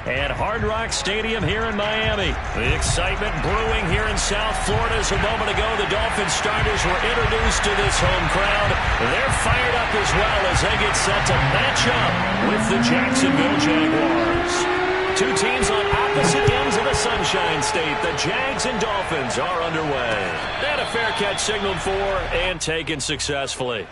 at Hard Rock Stadium here in Miami. The excitement brewing here in South Florida. As a moment ago, the Dolphins starters were introduced to this home crowd. They're fired up as well as they get set to match up with the Jacksonville Jaguars. Two teams on opposite ends of the Sunshine State. The Jags and Dolphins are underway. And a fair catch signaled for and taken successfully.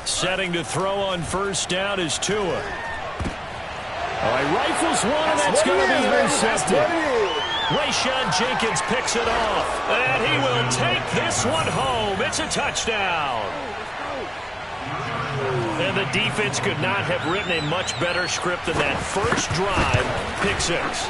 Setting to throw on first down is Tua. All right, rifles one, and that's going to be intercepted. Rayshon Jenkins picks it off, and he will take this one home. It's a touchdown. And the defense could not have written a much better script than that first drive, pick six.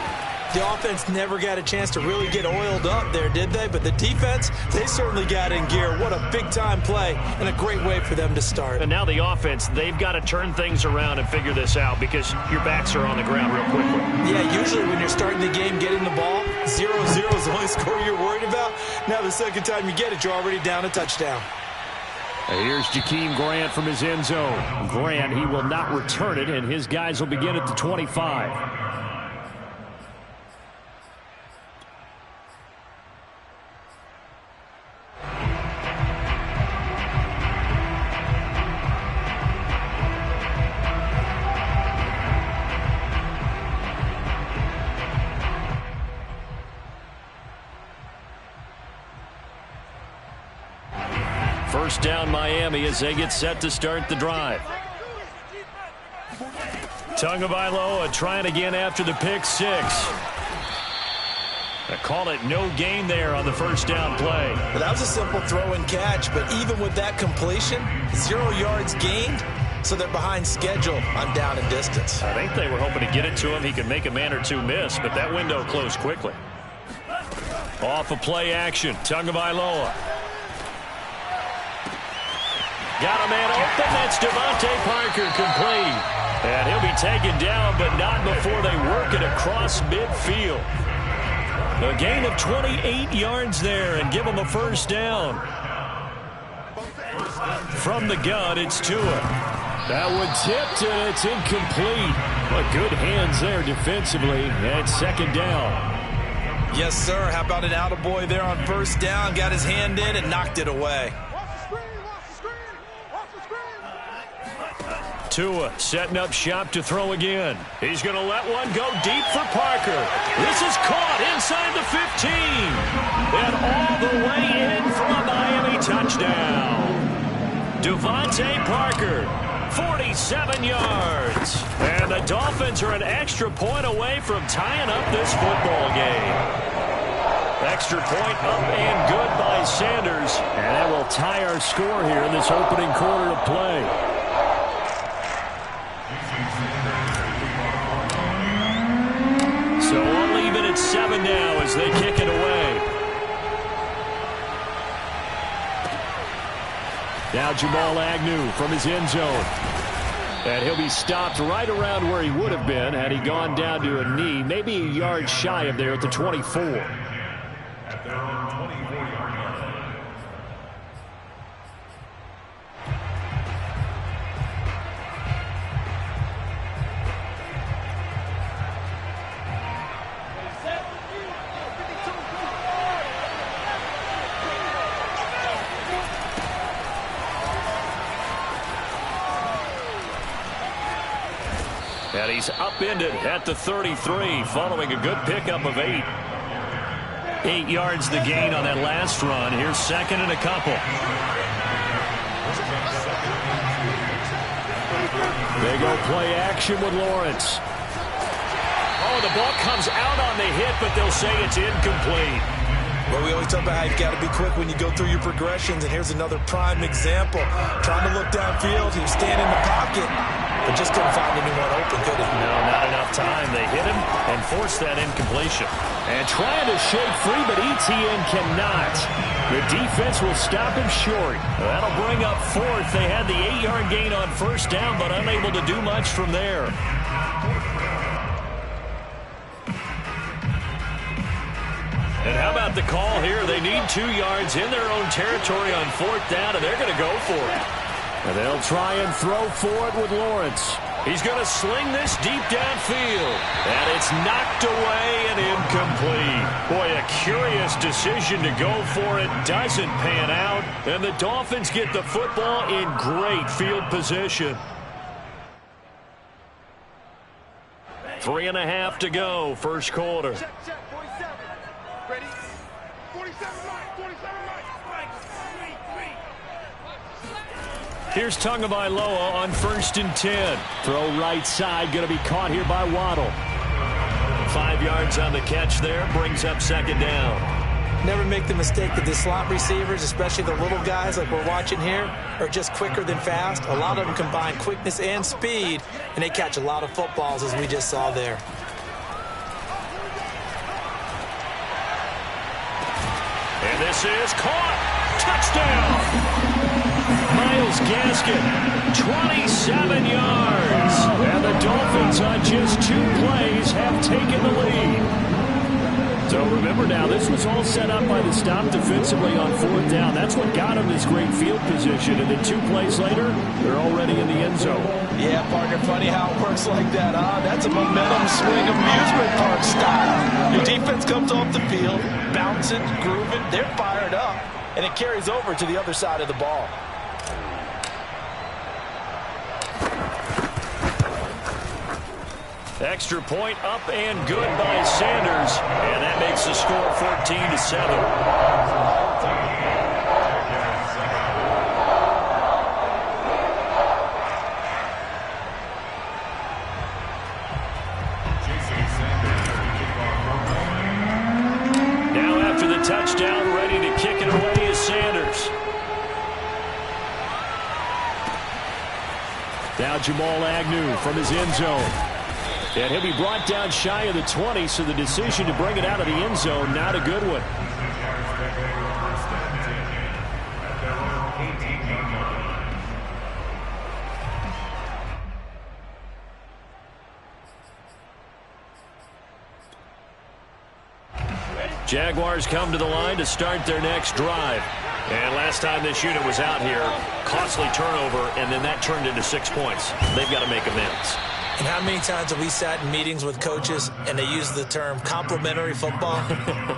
The offense never got a chance to really get oiled up there, did they? But the defense, they certainly got in gear. What a big-time play and a great way for them to start. And now the offense, they've got to turn things around and figure this out because your backs are on the ground real quickly. Yeah, usually when you're starting the game, getting the ball, 0-0 is the only score you're worried about. Now the second time you get it, you're already down a touchdown. Here's Jakeem Grant from his end zone. Grant, he will not return it, and his guys will begin at the 25. First down Miami as they get set to start the drive. Tagovailoa trying again after the pick six. They call it no gain there on the first down play. Well, that was a simple throw and catch, but even with that completion, 0 yards gained, so they're behind schedule on down and distance. I think they were hoping to get it to him. He could make a man or two miss, but that window closed quickly. Off of play action, Tagovailoa. Got a man open. That's Devontae Parker complete. And he'll be taken down, but not before they work it across midfield. A gain of 28 yards there and give him a first down. From the gun, it's Tua. That one tipped, and it's incomplete. But good hands there defensively. And second down. Yes, sir. How about an attaboy there on first down? Got his hand in and knocked it away. Tua setting up shop to throw again. He's going to let one go deep for Parker. This is caught inside the 15. And all the way in for a Miami touchdown. Devontae Parker, 47 yards. And the Dolphins are an extra point away from tying up this football game. Extra point up and good by Sanders. And that will tie our score here in this opening quarter of play. So all even at 7 now as they kick it away. Now Jamal Agnew from his end zone. And he'll be stopped right around where he would have been had he gone down to a knee, maybe a yard shy of there at the 24. At their own 24-yard line. And he's upended at the 33 following a good pickup of 8. 8 yards the gain on that last run. Here's second and a couple. They go play action with Lawrence. Oh, the ball comes out on the hit, but they'll say it's incomplete. Well, we always talk about how you've got to be quick when you go through your progressions, and here's another prime example. Trying to look downfield, he was standing in the pocket, but just couldn't find anyone open, could he? No, not enough time. They hit him and forced that incompletion. And trying to shake free, but ETN cannot. The defense will stop him short. That'll bring up fourth. They had the 8-yard gain on first down, but unable to do much from there. And how about the call here? They need 2 yards in their own territory on fourth down, and they're going to go for it. And they'll try and throw for it with Lawrence. He's going to sling this deep downfield. And it's knocked away and incomplete. Boy, a curious decision to go for it. Doesn't pan out. And the Dolphins get the football in great field position. 3.5 to go, first quarter. Check, 47. Ready? 47 right, 47 right. Here's Tagovailoa on 1st and 10. Throw right side, going to be caught here by Waddle. 5 yards on the catch there, brings up second down. Never make the mistake that the slot receivers, especially the little guys like we're watching here, are just quicker than fast. A lot of them combine quickness and speed, and they catch a lot of footballs, as we just saw there. And this is caught. Touchdown. Myles Gaskin, 27 yards. And the Dolphins on just 2 plays have taken the lead. So remember now, this was all set up by the stop defensively on fourth down. That's what got them this great field position. And then 2 plays later, they're already in the end zone. Yeah, partner, funny how it works like that, huh? That's a momentum swing amusement park style. Your defense comes off the field, bouncing, grooving, they're fired up, and it carries over to the other side of the ball. Extra point up and good by Sanders. And that makes the score 14-7. Touchdown, ready to kick it away is Sanders. Now Jamal Agnew from his end zone. And he'll be brought down shy of the 20, so the decision to bring it out of the end zone, not a good one. Jaguars come to the line to start their next drive. And last time this unit was out here, costly turnover, and then that turned into 6 points. They've got to make amends. And how many times have we sat in meetings with coaches and they use the term complementary football?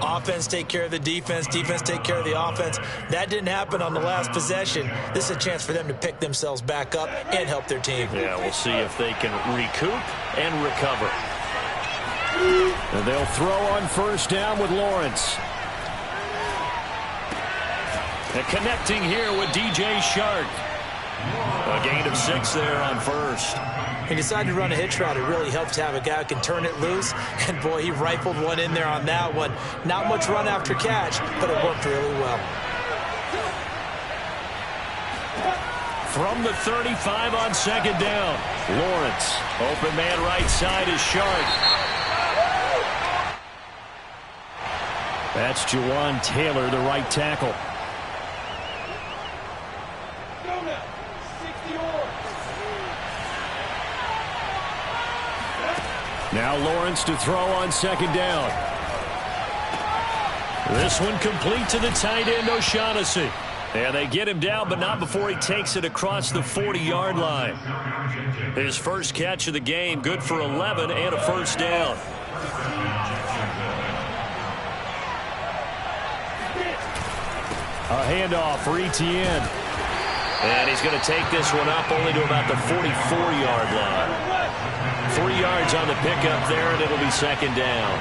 Offense take care of the defense, defense take care of the offense. That didn't happen on the last possession. This is a chance for them to pick themselves back up and help their team. Yeah, we'll see if they can recoup and recover. And they'll throw on first down with Lawrence. And connecting here with DJ Shark. A gain of 6 there on first. He decided to run a hitch route. It really helps to have a guy who can turn it loose. And, boy, he rifled one in there on that one. Not much run after catch, but it worked really well. From the 35 on second down. Lawrence. Open man right side is Shark. That's Jawan Taylor, the right tackle. Now Lawrence to throw on second down. This one complete to the tight end, O'Shaughnessy. And they get him down, but not before he takes it across the 40-yard line. His first catch of the game, good for 11 and a first down. A handoff for Etienne. And he's going to take this one up only to about the 44-yard line. 3 yards on the pickup there, and it'll be second down.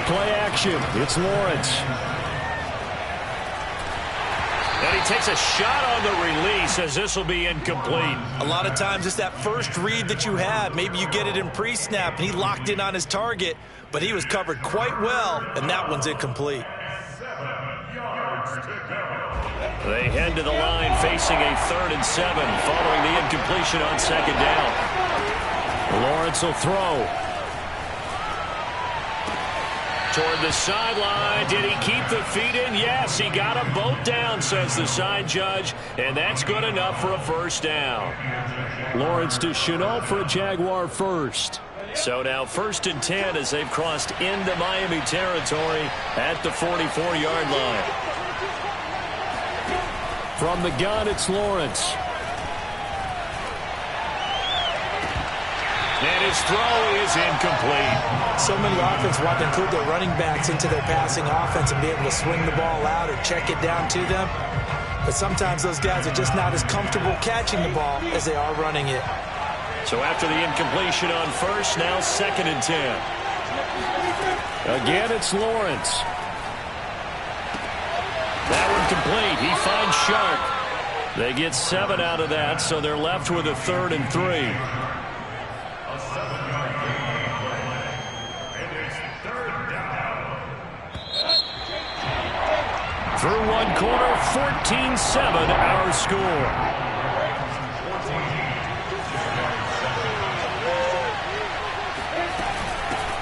Play action. It's Lawrence. And he takes a shot on the release as this will be incomplete. A lot of times it's that first read that you have. Maybe you get it in pre-snap, and he locked in on his target, but he was covered quite well, and that one's incomplete. They head to the line facing a 3rd and 7 following the incompletion on second down. Lawrence will throw. Toward the sideline. Did he keep the feet in? Yes, he got them both down, says the side judge, and that's good enough for a first down. Lawrence to Chenault for a Jaguar first. So now 1st and 10 as they've crossed into Miami territory at the 44-yard line. From the gun, it's Lawrence. And his throw is incomplete. So many offenses want to include their running backs into their passing offense and be able to swing the ball out or check it down to them. But sometimes those guys are just not as comfortable catching the ball as they are running it. So after the incompletion on first, now 2nd and 10. Again, it's Lawrence. That one complete. He finds Sharp. They get 7 out of that, so they're left with a 3rd and 3. Through one quarter, 14-7 our score.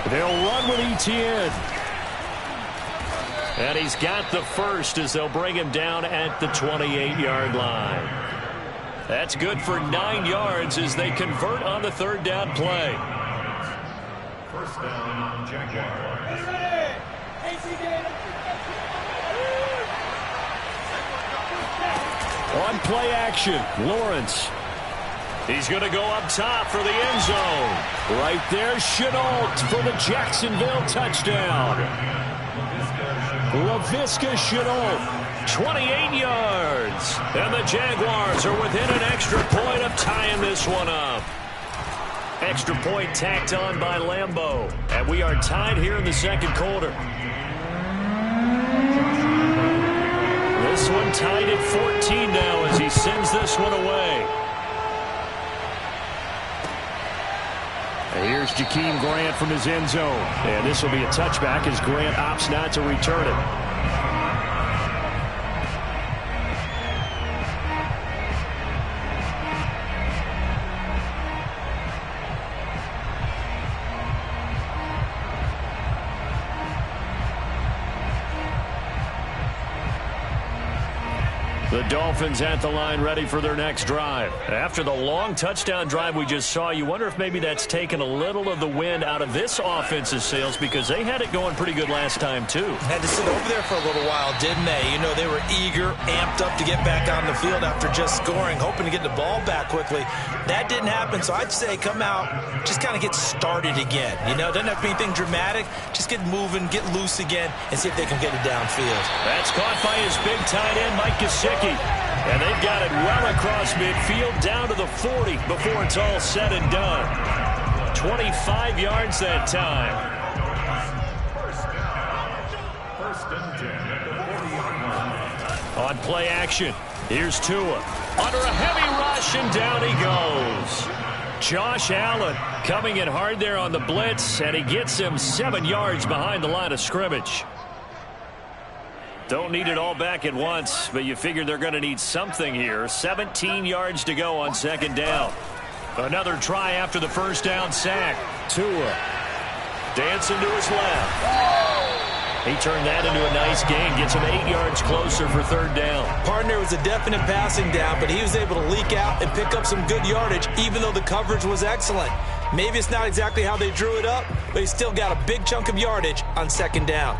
They'll run with Etienne. And he's got the first as they'll bring him down at the 28-yard line. That's good for 9 yards as they convert on the 3rd down play. First down, Jaguars. On play action, Lawrence. He's going to go up top for the end zone. Right there, Chenault for the Jacksonville touchdown. Laviska Chenault, 28 yards. And the Jaguars are within an extra point of tying this one up. Extra point tacked on by Lambeau. And we are tied here in the 2nd quarter. This one tied at 14 now as he sends this one away. Here's Jakeem Grant from his end zone. And this will be a touchback as Grant opts not to return it. The Dolphins at the line ready for their next drive. After the long touchdown drive we just saw, you wonder if maybe that's taken a little of the wind out of this offense's sails because they had it going pretty good last time too. Had to sit over there for a little while, didn't they? You know, they were eager, amped up to get back on the field after just scoring, hoping to get the ball back quickly. That didn't happen, so I'd say come out, just kind of get started again. You know, doesn't have to be anything dramatic. Just get moving, get loose again, and see if they can get it downfield. That's caught by his big tight end, Mike Gesicki. And they've got it well across midfield down to the 40 before it's all said and done. 25 yards that time. First and 10 at the 40-yard line. On play action, here's Tua. Under a heavy rush, and down he goes. Josh Allen coming in hard there on the blitz, and he gets him 7 yards behind the line of scrimmage. Don't need it all back at once, but you figure they're going to need something here. 17 yards to go on second down. Another try after the first down sack. Tua dancing to his left. He turned that into a nice gain, gets him 8 yards closer for third down. Partner was a definite passing down, but he was able to leak out and pick up some good yardage, even though the coverage was excellent. Maybe it's not exactly how they drew it up, but he still got a big chunk of yardage on second down.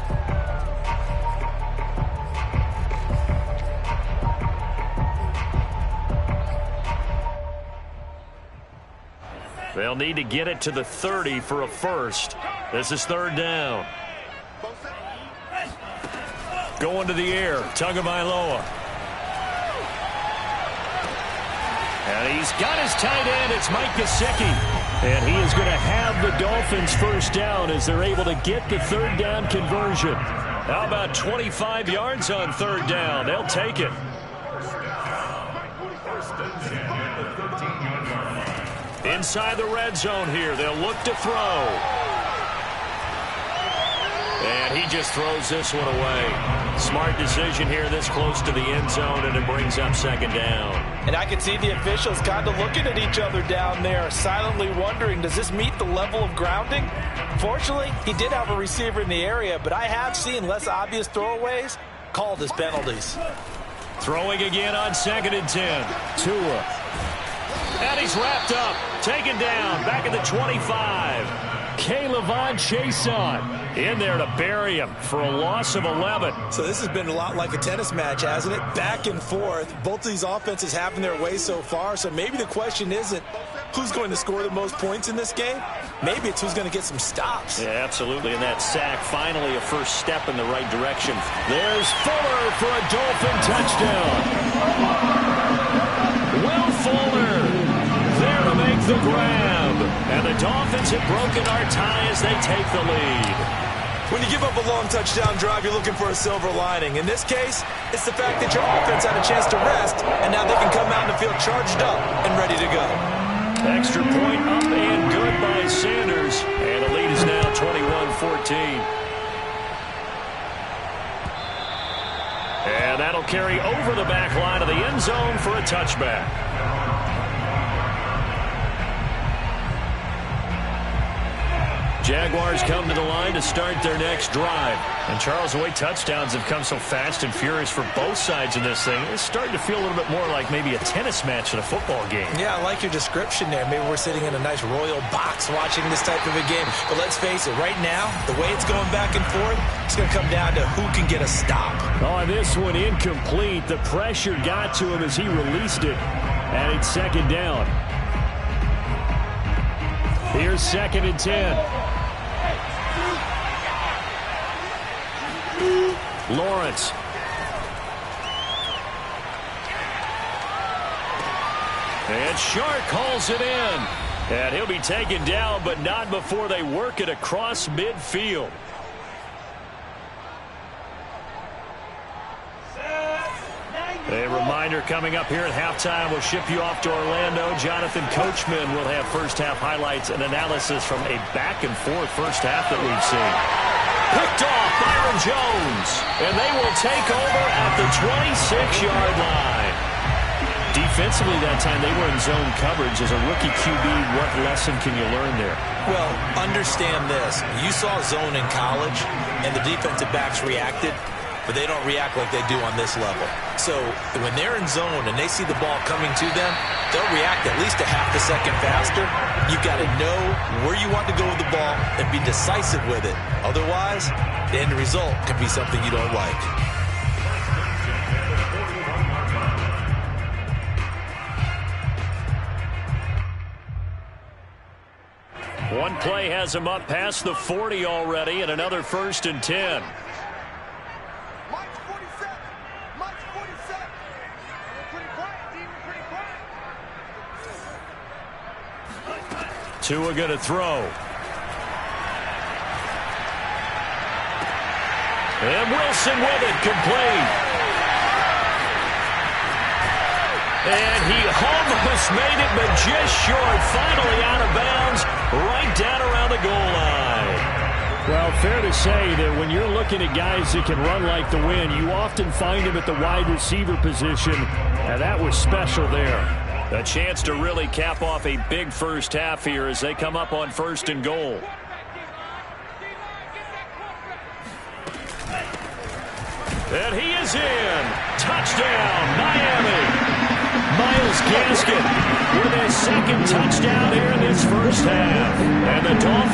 They'll need to get it to the 30 for a first. This is third down. Going to the air, Tagovailoa. And he's got his tight end. It's Mike Gesicki. And he is going to have the Dolphins first down as they're able to get the third down conversion. How about 25 yards on third down? They'll take it. Inside the red zone here. They'll look to throw. And he just throws this one away. Smart decision here this close to the end zone, and it brings up second down. And I can see the officials kind of looking at each other down there, silently wondering, does this meet the level of grounding? Fortunately, he did have a receiver in the area, but I have seen less obvious throwaways called as penalties. Throwing again on 2nd and 10. Tua. And he's wrapped up. Taken down. Back at the 25. K'Lavon Chaisson in there to bury him for a loss of 11. So this has been a lot like a tennis match, hasn't it? Back and forth. Both of these offenses having their way so far. So maybe the question isn't who's going to score the most points in this game. Maybe it's who's going to get some stops. Yeah, absolutely. And that sack, finally a first step in the right direction. There's Fuller for a Dolphin touchdown. Will Fuller there to make the grab. And the Dolphins have broken our tie as they take the lead. When you give up a long touchdown drive, you're looking for a silver lining. In this case, it's the fact that your offense had a chance to rest, and now they can come out and feel charged up and ready to go. Extra point up and good by Sanders. And the lead is now 21-14. And that'll carry over the back line of the end zone for a touchback. Jaguars come to the line to start their next drive. And Charles, the way touchdowns have come so fast and furious for both sides in this thing, it's starting to feel a little bit more like maybe a tennis match in a football game. Yeah, I like your description there. Maybe we're sitting in a nice royal box watching this type of a game. But let's face it, right now, the way it's going back and forth, it's going to come down to who can get a stop. Oh, this one incomplete. The pressure got to him as he released it. And it's second down. Here's 2nd and 10. Lawrence. And Shark calls it in. And he'll be taken down, but not before they work it across midfield. A reminder coming up here at halftime. We'll ship you off to Orlando. Jonathan Coachman will have first-half highlights and analysis from a back-and-forth first half that we've seen. Picked off Byron Jones, and they will take over at the 26-yard line. Defensively that time, they were in zone coverage. As a rookie QB, what lesson can you learn there? Well, understand this. You saw zone in college, and the defensive backs reacted, but they don't react like they do on this level. So when they're in zone and they see the ball coming to them, they'll react at least a half a second faster. You've got to know where you want to go with the ball and be decisive with it. Otherwise, the end result can be something you don't like. One play has him up past the 40 already, and another 1st and 10. Tua going to throw. And Wilson with it, complete. And he almost made it, but just short. Finally out of bounds, right down around the goal line. Well, fair to say that when you're looking at guys that can run like the wind, you often find them at the wide receiver position, and that was special there. A chance to really cap off a big first half here as they come up on 1st and goal. And he is in. Touchdown, Miami. Myles Gaskin with his 2nd touchdown here in this first half.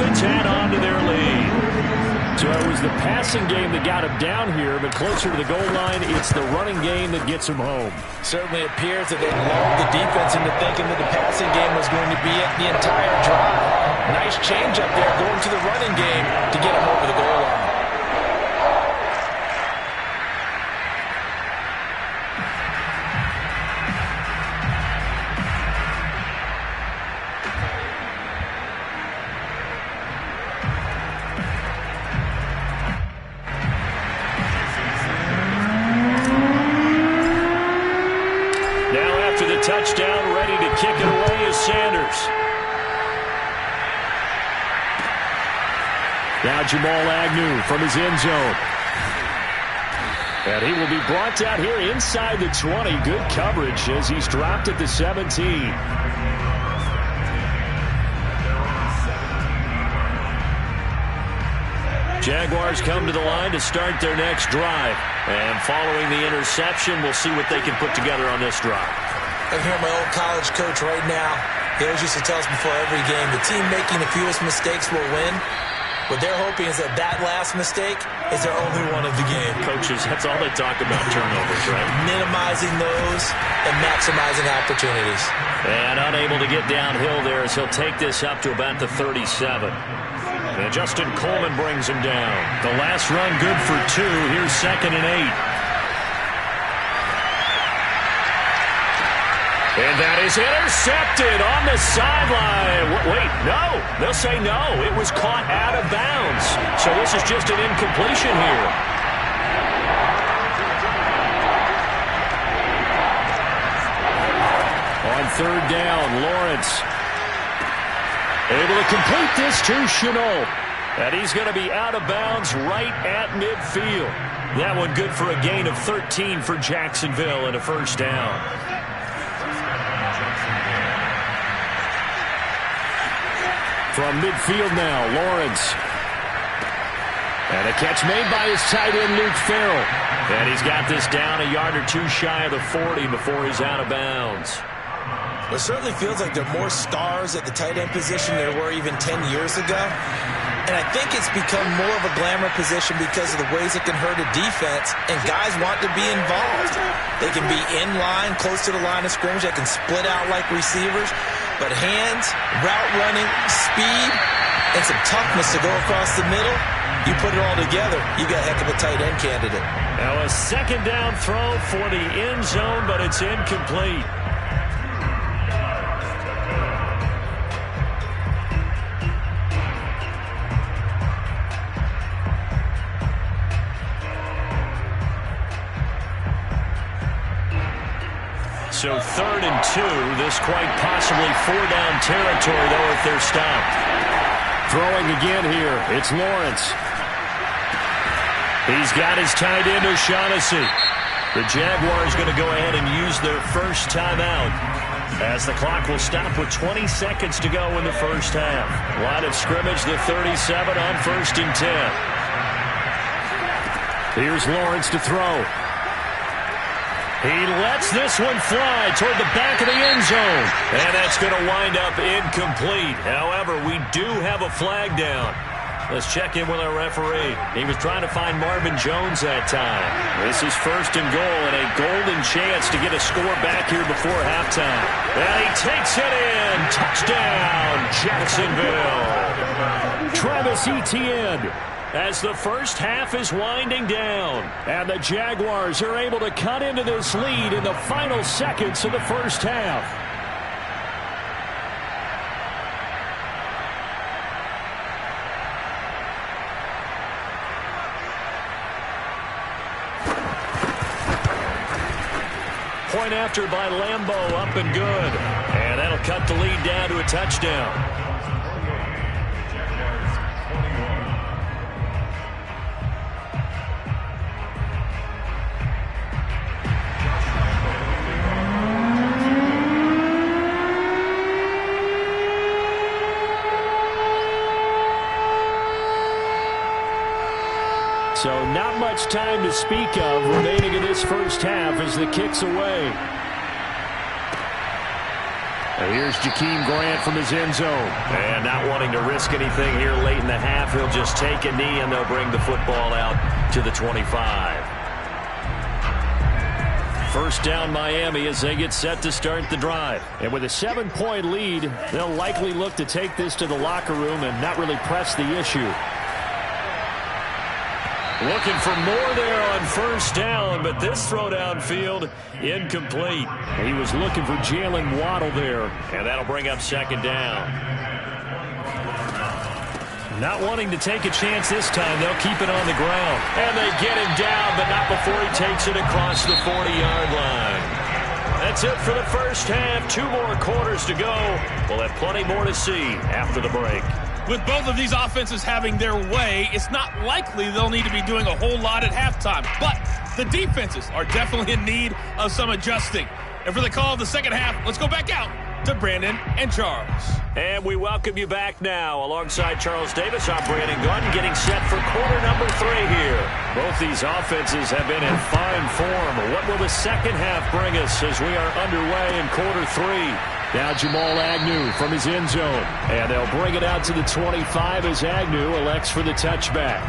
Dolphins add on to their lead. So it was the passing game that got him down here, but closer to the goal line, it's the running game that gets him home. Certainly appears that they lulled the defense into thinking that the passing game was going to be it the entire drive. Nice change up there going to the running game to get him over the goal line. Touchdown, ready to kick it away is Sanders. Now Jamal Agnew from his end zone. And he will be brought out here inside the 20. Good coverage as he's dropped at the 17. Jaguars come to the line to start their next drive. And following the interception, we'll see what they can put together on this drive. I can hear my old college coach right now. He always used to tell us before every game, the team making the fewest mistakes will win. What they're hoping is that that last mistake is their only one of the game. Coaches, that's all they talk about, turnovers, right? Minimizing those and maximizing opportunities. And unable to get downhill there as he'll take this up to about the 37. And Justin Coleman brings him down. The last run good for 2. Here's 2nd and 8. And that is intercepted on the sideline. Wait, no. They'll say no. It was caught out of bounds. So this is just an incompletion here. On 3rd down, Lawrence able to complete this to Chenault. And he's going to be out of bounds right at midfield. That one good for a gain of 13 for Jacksonville and a 1st down. From midfield now, Lawrence. And a catch made by his tight end, Luke Farrell. And he's got this down a yard or 2 shy of the 40 before he's out of bounds. It certainly feels like there are more stars at the tight end position than there were even 10 years ago. And I think it's become more of a glamour position because of the ways it can hurt a defense, and guys want to be involved. They can be in line, close to the line of scrimmage. They can split out like receivers. But hands, route running, speed, and some toughness to go across the middle, you put it all together, you got a heck of a tight end candidate. Now a 2nd down throw for the end zone, but it's incomplete. So 3rd and 2, this quite possibly 4-down territory, though, if they're stopped. Throwing again here, it's Lawrence. He's got his tight end, O'Shaughnessy. The Jaguars going to go ahead and use their first timeout as the clock will stop with 20 seconds to go in the first half. Line of scrimmage, the 37 on 1st and 10. Here's Lawrence to throw. He lets this one fly toward the back of the end zone. And that's going to wind up incomplete. However, we do have a flag down. Let's check in with our referee. He was trying to find Marvin Jones that time. This is 1st and goal and a golden chance to get a score back here before halftime. And he takes it in. Touchdown, Jacksonville. Travis Etienne. As the first half is winding down. And the Jaguars are able to cut into this lead in the final seconds of the first half. Point after by Lambeau, up and good. And that'll cut the lead down to a touchdown. So not much time to speak of remaining in this first half as the kick's away. And here's Jakeem Grant from his end zone. And not wanting to risk anything here late in the half, he'll just take a knee and they'll bring the football out to the 25. First down Miami as they get set to start the drive. And with a 7-point lead, they'll likely look to take this to the locker room and not really press the issue. Looking for more there on first down, but this throw downfield incomplete. He was looking for Jalen Waddle there, and that'll bring up second down. Not wanting to take a chance this time, they'll keep it on the ground. And they get him down, but not before he takes it across the 40-yard line. That's it for the first half. 2 more quarters to go. We'll have plenty more to see after the break. With both of these offenses having their way, it's not likely they'll need to be doing a whole lot at halftime. But the defenses are definitely in need of some adjusting. And for the call of the second half, let's go back out to Brandon and Charles. And we welcome you back now. Alongside Charles Davis, I'm Brandon Gunn, getting set for quarter number 3 here. Both these offenses have been in fine form. What will the second half bring us as we are underway in quarter 3? Now Jamal Agnew from his end zone. And they'll bring it out to the 25 as Agnew elects for the touchback.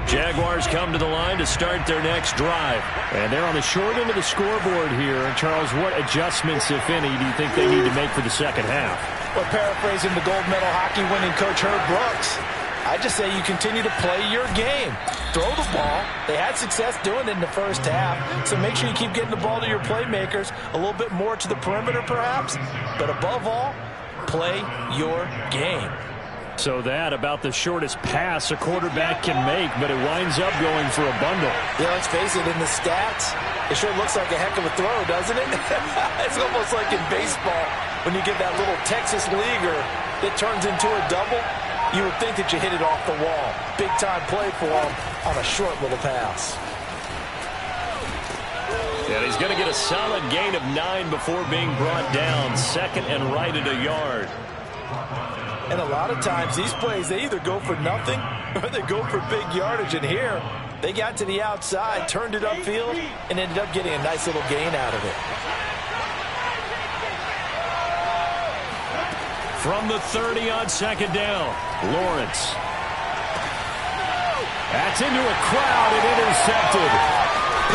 Jaguars come to the line to start their next drive. And they're on the short end of the scoreboard here. And Charles, what adjustments, if any, do you think they need to make for the second half? Well, paraphrasing the gold medal hockey winning coach Herb Brooks, I just say you continue to play your game. Throw the ball. They had success doing it in the first half, so make sure you keep getting the ball to your playmakers, a little bit more to the perimeter perhaps, but above all, play your game. So that about the shortest pass a quarterback can make, but it winds up going for a bundle. Yeah, let's face it, in the stats, it sure looks like a heck of a throw, doesn't it? It's almost like in baseball when you get that little Texas leaguer that turns into a double. You would think that you hit it off the wall. Big time play for him on a short little pass. And he's going to get a solid gain of 9 before being brought down. Second and right at a yard. And a lot of times these plays, they either go for nothing or they go for big yardage. And here, they got to the outside, turned it upfield, and ended up getting a nice little gain out of it. From the 30 on second down, Lawrence. That's into a crowd and intercepted.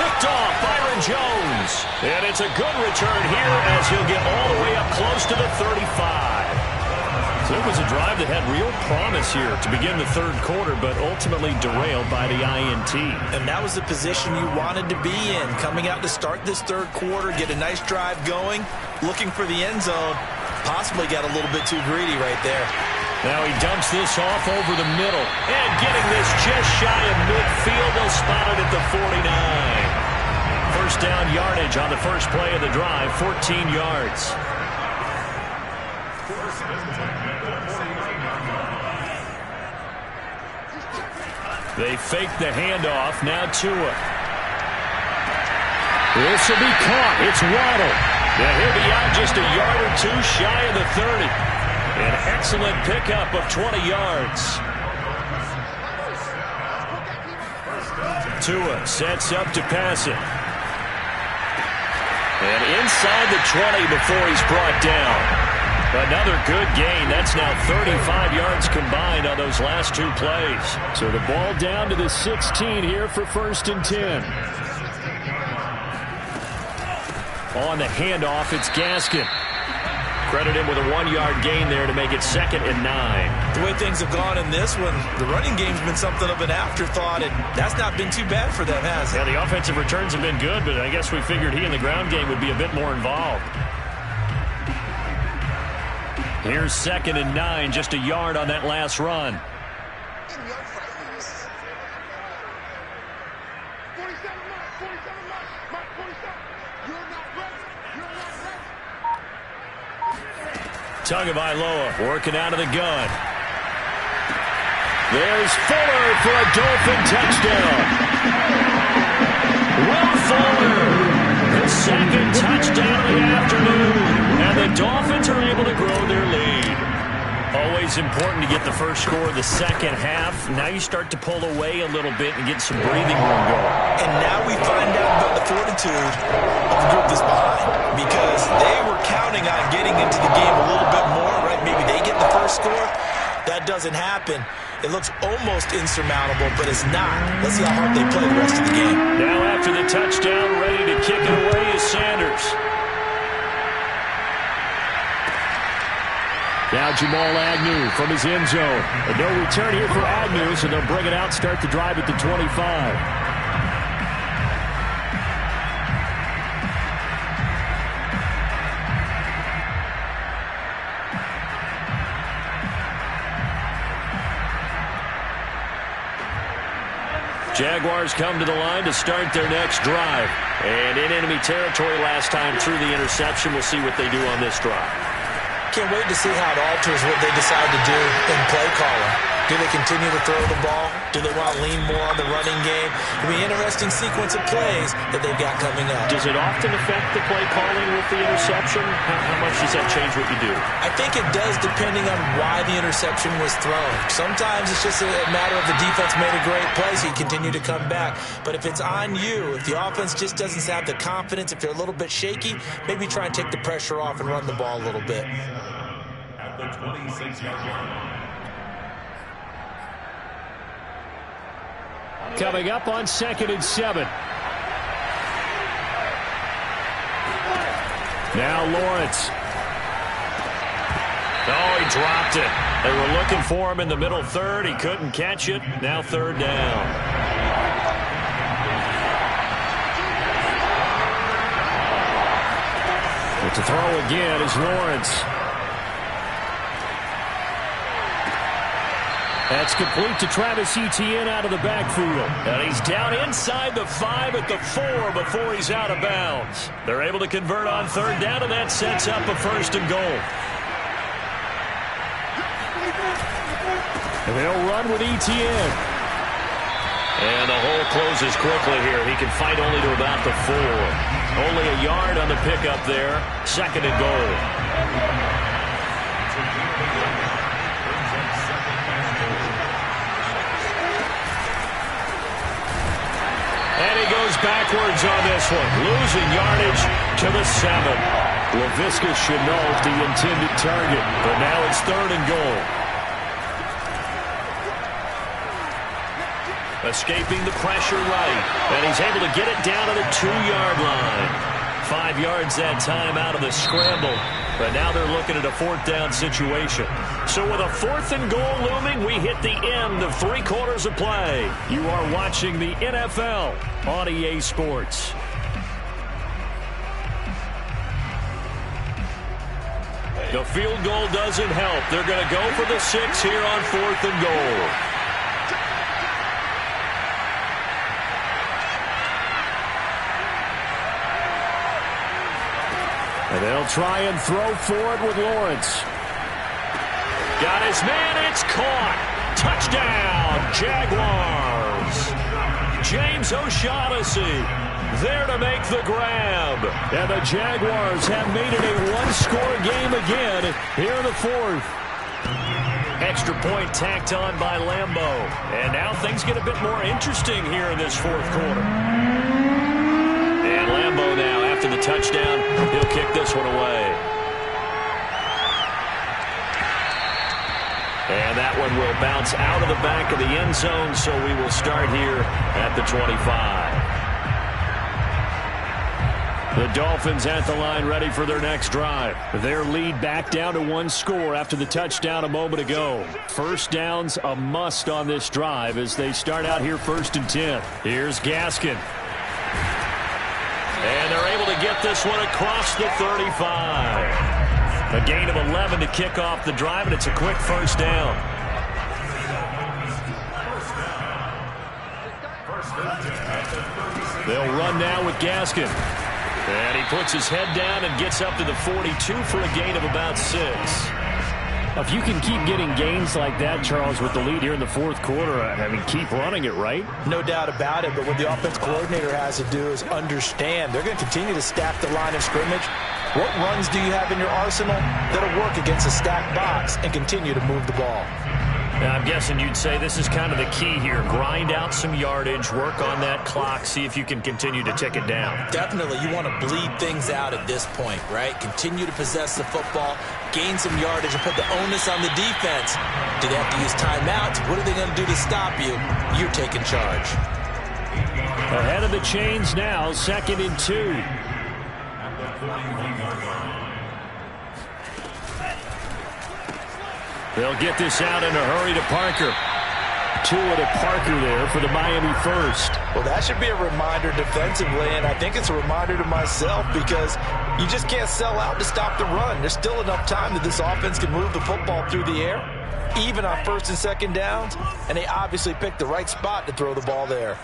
Picked off Byron Jones. And it's a good return here as he'll get all the way up close to the 35. So it was a drive that had real promise here to begin the third quarter, but ultimately derailed by the INT. And that was the position you wanted to be in, coming out to start this third quarter, get a nice drive going, looking for the end zone. Possibly got a little bit too greedy right there. Now he dumps this off over the middle. And getting this just shy of midfield. They'll spot it at the 49. First down yardage on the first play of the drive, 14 yards. They fake the handoff. Now Tua. This will be caught. It's Waddle. Now he'll be out just a yard or 2 shy of the 30. An excellent pickup of 20 yards. Tua sets up to pass it. And inside the 20 before he's brought down. Another good gain. That's now 35 yards combined on those last 2 plays. So the ball down to the 16 here for first and 10. On the handoff, it's Gaskin. Credit him with a 1-yard gain there to make it second and 9. The way things have gone in this one, the running game's been something of an afterthought, and that's not been too bad for them, has it? Yeah, the offensive returns have been good, but I guess we figured he in the ground game would be a bit more involved. Here's second and 9, just a yard on that last run. Tagovailoa working out of the gun. There's Fuller for a Dolphin touchdown. Will Fuller, the second touchdown of the afternoon. And the Dolphins are able to grow their lead. Always always important to get the first score of the second half. Now you start to pull away a little bit and get some breathing room going. And now we find out about the fortitude of the group that's behind, because they were counting on getting into the game a little bit more, right? Maybe they get the first score. That doesn't happen. It looks almost insurmountable, but it's not. Let's see how hard they play the rest of the game. Now after the touchdown, ready to kick it away is Sanders. Now Jamal Agnew from his end zone. And no return here for Agnew, so they'll bring it out, start the drive at the 25. Jaguars come to the line to start their next drive. And in enemy territory last time through the interception. We'll see what they do on this drive. Can't wait to see how it alters what they decide to do in play calling. Do they continue to throw the ball? Do they want to lean more on the running game? It'll be an interesting sequence of plays that they've got coming up. Does it often affect the play calling with the interception? How much does that change what you do? I think it does, depending on why the interception was thrown. Sometimes it's just a matter of the defense made a great play, so you continue to come back. But if it's on you, if the offense just doesn't have the confidence, if they're a little bit shaky, maybe try and take the pressure off and run the ball a little bit. At the 26-yard line. Coming up on 2nd and 7. Now Lawrence. Oh, he dropped it. They were looking for him in the middle third. He couldn't catch it. Now 3rd down. But to throw again is Lawrence. That's complete to Travis Etienne out of the backfield. And he's down inside the 5 at the 4 before he's out of bounds. They're able to convert on 3rd down, and that sets up a 1st and goal. And they'll run with Etienne. And the hole closes quickly here. He can fight only to about the 4. Only a yard on the pickup there. 2nd and goal. And he goes backwards on this one, losing yardage to the 7. Laviska Shenault, the intended target, but now it's 3rd and goal. Escaping the pressure right, and he's able to get it down to the 2-yard line. 5 yards that time out of the scramble, but now they're looking at a 4th down situation. So with a 4th and goal looming, we hit the end of 3 quarters of play. You are watching the NFL on EA Sports. The field goal doesn't help. They're going to go for the 6 here on 4th and goal. And they'll try and throw for it with Lawrence. Got his man, it's caught. Touchdown, Jaguars. James O'Shaughnessy there to make the grab. And the Jaguars have made it a 1-score game again here in the 4th. Extra point tacked on by Lambo. And now things get a bit more interesting here in this 4th quarter. And Lambo now, after the touchdown, he'll kick this one away. And that one will bounce out of the back of the end zone, so we will start here at the 25. The Dolphins at the line, ready for their next drive. Their lead back down to 1 score after the touchdown a moment ago. 1st down's a must on this drive as they start out here 1st and 10. Here's Gaskin. And they're able to get this one across the 35. A gain of 11 to kick off the drive, and it's a quick 1st down. They'll run now with Gaskin. And he puts his head down and gets up to the 42 for a gain of about 6. If you can keep getting gains like that, Charles, with the lead here in the fourth quarter, I mean, keep running it, right? No doubt about it, but what the offense coordinator has to do is understand they're going to continue to stack the line of scrimmage. What runs do you have in your arsenal that'll work against a stacked box and continue to move the ball? Now, I'm guessing you'd say this is kind of the key here. Grind out some yardage, work on that clock, see if you can continue to tick it down. Definitely. You want to bleed things out at this point, right? Continue to possess the football, gain some yardage, and put the onus on the defense. Do they have to use timeouts? What are they going to do to stop you? You're taking charge. Ahead of the chains now, 2nd and 2. They'll get this out in a hurry to Parker. Tua to Parker there for the Miami first. Well, that should be a reminder defensively, and I think it's a reminder to myself because you just can't sell out to stop the run. There's still enough time that this offense can move the football through the air, even on 1st and 2nd downs, and they obviously picked the right spot to throw the ball there.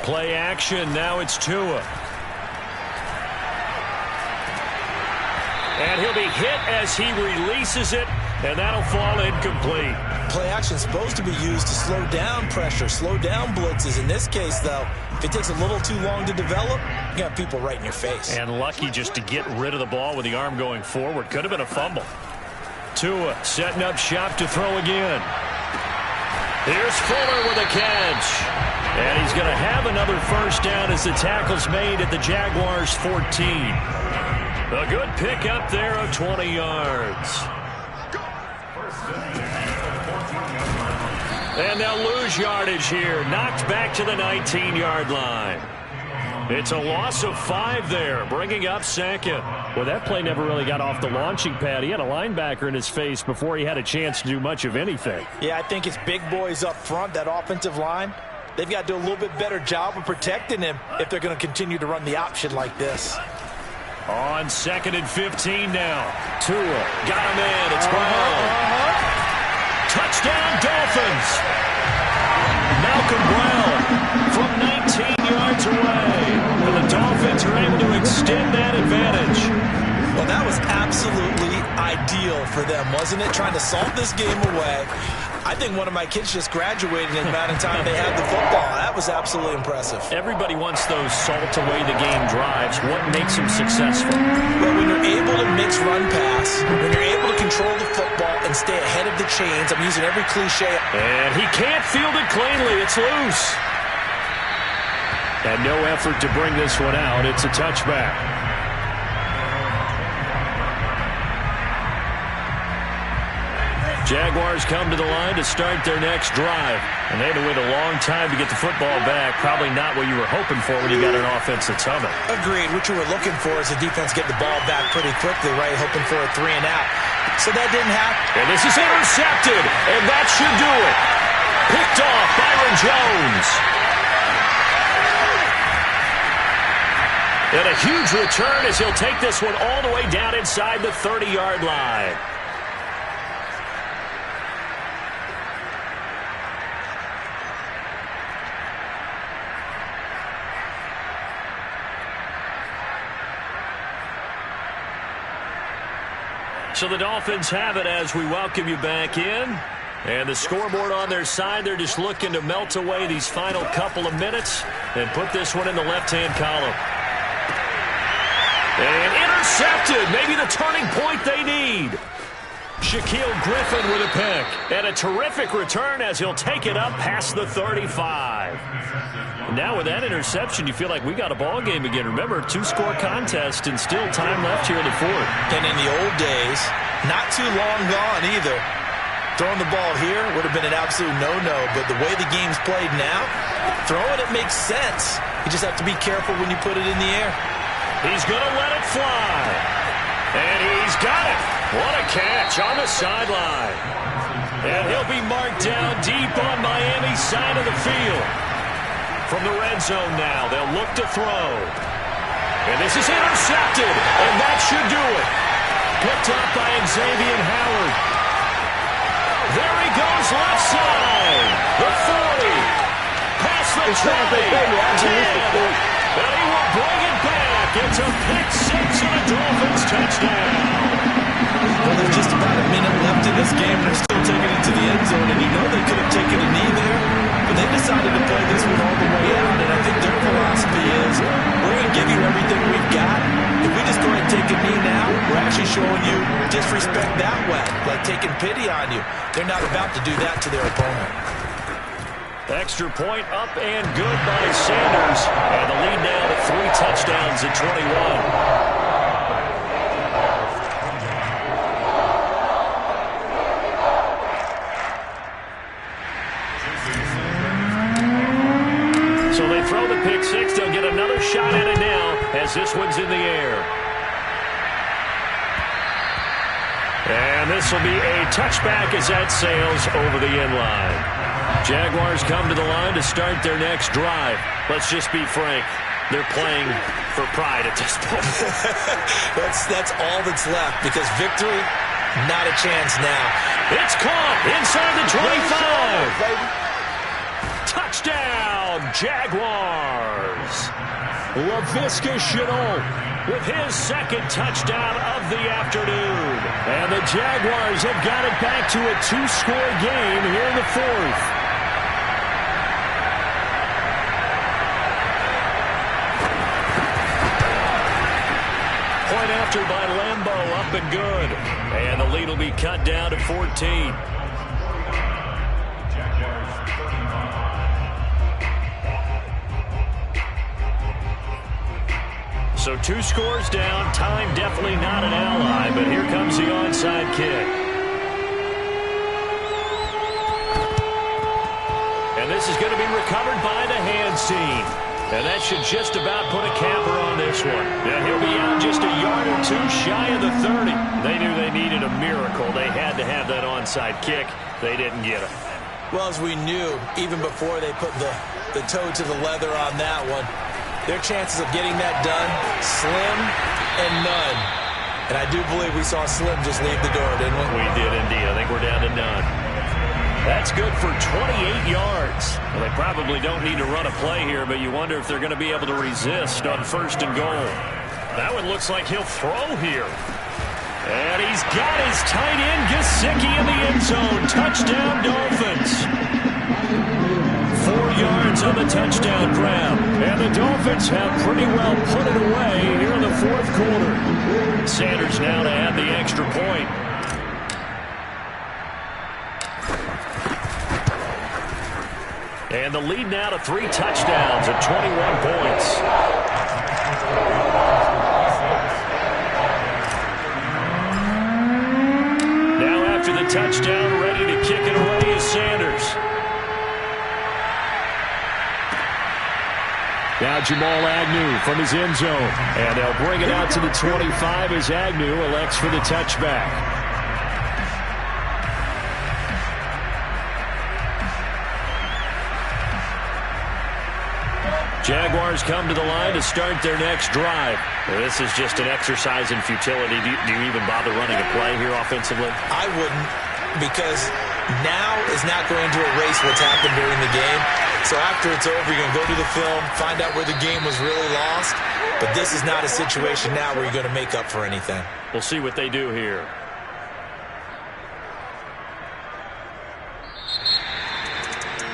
Play action. Now it's Tua. And he'll be hit as he releases it, and that'll fall incomplete. Play action is supposed to be used to slow down pressure, slow down blitzes. In this case, though, if it takes a little too long to develop, you got people right in your face. And lucky just to get rid of the ball with the arm going forward. Could have been a fumble. Tua setting up shop to throw again. Here's Fuller with a catch. And he's going to have another first down as the tackle's made at the Jaguars' 14. A good pickup there of 20 yards. And they'll lose yardage here. Knocked back to the 19-yard line. It's a loss of 5 there, bringing up 2nd. Well, that play never really got off the launching pad. He had a linebacker in his face before he had a chance to do much of anything. Yeah, I think it's big boys up front, that offensive line. They've got to do a little bit better job of protecting him if they're going to continue to run the option like this. On 2nd and 15 now. Tua got him in. It's Brown. Touchdown, Dolphins. Malcolm Brown from 19 yards away. And the Dolphins are able to extend that advantage. Well, that was absolutely ideal for them, wasn't it? Trying to salt this game away. I think one of my kids just graduated in the amount of time they had the football. That was absolutely impressive. Everybody wants those salt away the game drives. What makes them successful? Well, when you're able to mix run pass, when you're able to control the football and stay ahead of the chains, I'm using every cliche. And he can't field it cleanly. It's loose. And no effort to bring this one out. It's a touchback. Jaguars come to the line to start their next drive. And they had to wait a long time to get the football back. Probably not what you were hoping for when you got an offense that's humming. Agreed. What you were looking for is the defense get the ball back pretty quickly, right? Hoping for a 3 and out. So that didn't happen. And this is intercepted. And that should do it. Picked off Byron Jones. And a huge return as he'll take this one all the way down inside the 30-yard line. So the Dolphins have it as we welcome you back in. And the scoreboard on their side, they're just looking to melt away these final couple of minutes and put this one in the left-hand column. And intercepted, maybe the turning point they need. Shaquille Griffin with a pick. And a terrific return as he'll take it up past the 35. And now with that interception, you feel like we got a ball game again. Remember, 2-score contest and still time left here in the fourth. And in the old days, not too long gone either. Throwing the ball here would have been an absolute no-no, but the way the game's played now, throwing it makes sense. You just have to be careful when you put it in the air. He's going to let it fly. And he's got it. What a catch on the sideline. And he'll be marked down deep on Miami's side of the field. From the red zone now, they'll look to throw. And this is intercepted, and that should do it. Picked up by Xavier Howard. There he goes left side. The 40. Past the Try. 10. And he will bring it back. It's a pick six and a Dolphins touchdown. Well, there's just about a minute left in this game, and they're still taking it to the end zone, and you know they could have taken a knee there, but they decided to play this one all the way out, and I think their philosophy is, we're going to give you everything we've got. If we just go ahead and take a knee now, we're actually showing you disrespect that way, like taking pity on you. They're not about to do that to their opponent. Extra point up and good by Sanders. And the lead now to 3 touchdowns at 21. So they throw the pick six. They'll get another shot at it now as this one's in the air. And this will be a touchback as that sails over the end line. Jaguars come to the line to start their next drive. Let's just be frank. They're playing for pride at this point. That's all that's left, because victory, not a chance now. It's caught inside the 25. Touchdown, Jaguars. Laviska Shenault with his second touchdown of the afternoon. And the Jaguars have got it back to a 2-score game here in the fourth. Point after by Lambo, up and good. And the lead will be cut down to 14. So 2 scores down. Time definitely not an ally, but here comes the onside kick. And this is going to be recovered by the hands team. And that should just about put a capper on this one. And he'll be out just a yard or 2 shy of the 30. They knew they needed a miracle. They had to have that onside kick. They didn't get it. Well, as we knew, even before they put the toe to the leather on that one, their chances of getting that done, slim and none. And I do believe we saw Slim just leave the door, didn't we? We did indeed. I think we're down to none. That's good for 28 yards. Well, they probably don't need to run a play here, but you wonder if they're going to be able to resist on 1st and goal. That one looks like he'll throw here. And he's got his tight end, Gesicki, in the end zone. Touchdown, Dolphins. 4 yards on the touchdown grab. And the Dolphins have pretty well put it away here in the 4th quarter. Sanders now to add the extra point. And the lead now to 3 touchdowns at 21 points. Now after the touchdown, ready to kick it away is Sanders. Now Jamal Agnew from his end zone. And they'll bring it out to the 25 as Agnew elects for the touchback. Jaguars come to the line to start their next drive. Well, this is just an exercise in futility. Do you even bother running a play here offensively? I wouldn't, because now is not going to erase what's happened during the game. So after it's over, you're going to go to the film, find out where the game was really lost. But this is not a situation now where you're going to make up for anything. We'll see what they do here.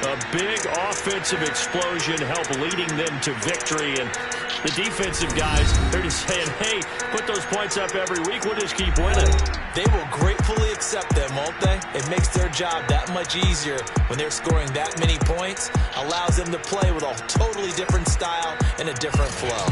A big offensive explosion helped leading them to victory. And the defensive guys, they're just saying, hey, put those points up every week. We'll just keep winning. They will gratefully accept them, won't they? It makes their job that much easier when they're scoring that many points. Allows them to play with a totally different style and a different flow.